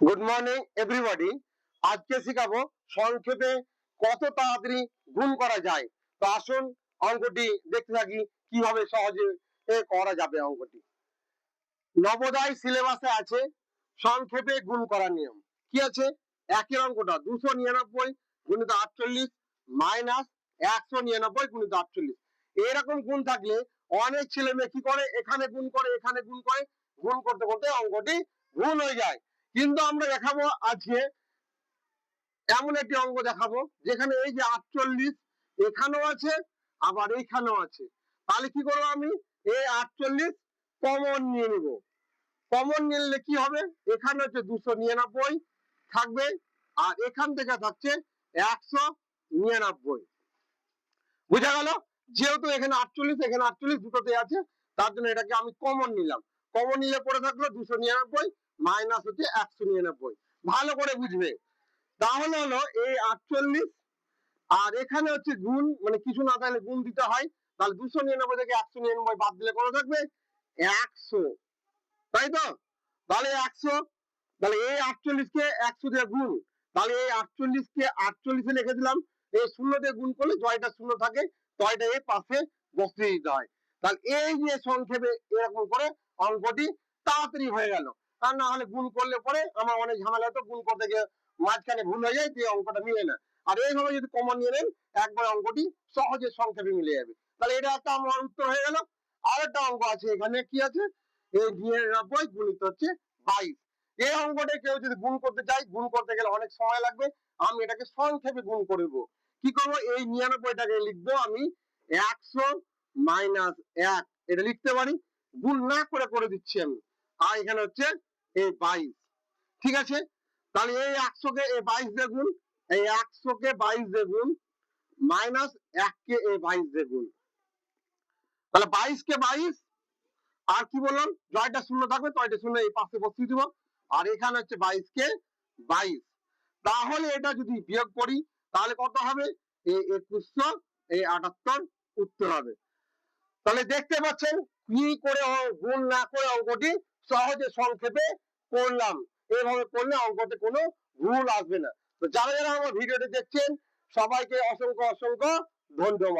Good morning everybody. আজকে শিখাবো সংক্ষেপে কত তাড়াতাড়ি গুণ করা যায়। তো আসুন অঙ্কটি দেখতে থাকি কিভাবে সহজে করা যাবে। অঙ্কটি নবোদয় সিলেবাসে আছে সংক্ষেপে গুণ করার নিয়ম। কি আছে? একের অঙ্কটা 299 গুণিত 48 মাইনাস 199 গুণিত 48। এরকম গুণ থাকলে অনেক ছেলে মেয়ে কি করে, এখানে গুণ করে এখানে গুণ করে, গুণ করতে করতে অঙ্কটি ভুল হয়ে যায়। কিন্তু আমরা দেখাবো আজকে এমন একটি অঙ্ক দেখাবো যেখানে এই যে 48 এখানেও আছে আবার এইখানেও আছে। তাহলে কি করবো, আমি এই 48 কমন নিয়ে নিব। কমন নিলে কি হবে, এখানে হচ্ছে 299 থাকবে আর এখান থেকে থাকছে 199। বুঝা গেল? যেহেতু এখানে 48 এখানে 48 দুটোতে আছে, তার জন্য এটাকে আমি কমন নিলাম। কমন নিলে পড়ে থাকলো 299 মাইনাস হচ্ছে 199। ভালো করে বুঝবে। তাহলে হলো এই 48 আর এখানে হচ্ছে গুণ, মানে কিছু না থাকলে গুণ দিতে হয়। তাহলে 299 থেকে 199 বাদ দিলে কত থাকবে? 100। তাই তো? তাহলে 100, তাহলে এই 48 কে 100 দিয়ে গুণ, তাহলে এই 48 কে 48 এ লিখে দিলাম। এই 0 দিয়ে গুণ করলে জয়টা 0 থাকে, জয়টা এই পাশে বসিয়ে দিতে হয়। তাহলে এই যে সংক্ষেপে এরকম করে অঙ্কটি তাড়াতাড়ি হয়ে গেল। আর না হলে গুণ করলে পরে আমার অনেক ঝামেলা হতো, গুণ করতে গিয়ে মাঝখানে ভুল হয়ে যায়, যে অঙ্কটা মিলে না। আর এইভাবে যদি কমন নিয়ে নেন, একবার অঙ্কটি সহজে সংক্ষেপে মিলে যাবে। তাহলে এটা একটা আমার উত্তর হয়ে গেল। আরেকটা অঙ্ক আছে, এখানে কি আছে, এই 99 গুণিত হচ্ছে 22। এই অঙ্কটা কেউ যদি গুণ করতে চাই, গুণ করতে গেলে অনেক সময় লাগবে। আমি এটাকে সংক্ষেপে গুণ করব। কি করব, এই 99টাকে লিখবো আমি 100 মাইনাস 1, এটা লিখতে পারি। গুণ না করে করে দিচ্ছি আমি। আর এখানে হচ্ছে এই 22। ঠিক আছে? তাহলে এই 100 কে এই 22 দিয়ে গুণ, এই 100 কে 22 দিয়ে গুণ মাইনাস 1 কে এই 22 দিয়ে গুণ। তাহলে 22 কে 22, আর কি বললাম, জয়টা 0 থাকবে, জয়টা 0 এই পাশে বসিয়ে দিব। আর এখানে হচ্ছে 22 কে 22। তাহলে এটা যদি বিয়োগ করি তাহলে কত হবে? এই 2100 এই 78 উত্তর হবে। তাহলে দেখতে পাচ্ছেন কি করে গুণ না করে অঙ্কটি সহজে সংক্ষেপে করলাম। এইভাবে করলে অঙ্কতে কোনো ভুল আসবে না। তো যারা যারা আমার ভিডিওটি দেখছেন সবাইকে অসংখ্য অসংখ্য ধন্যবাদ।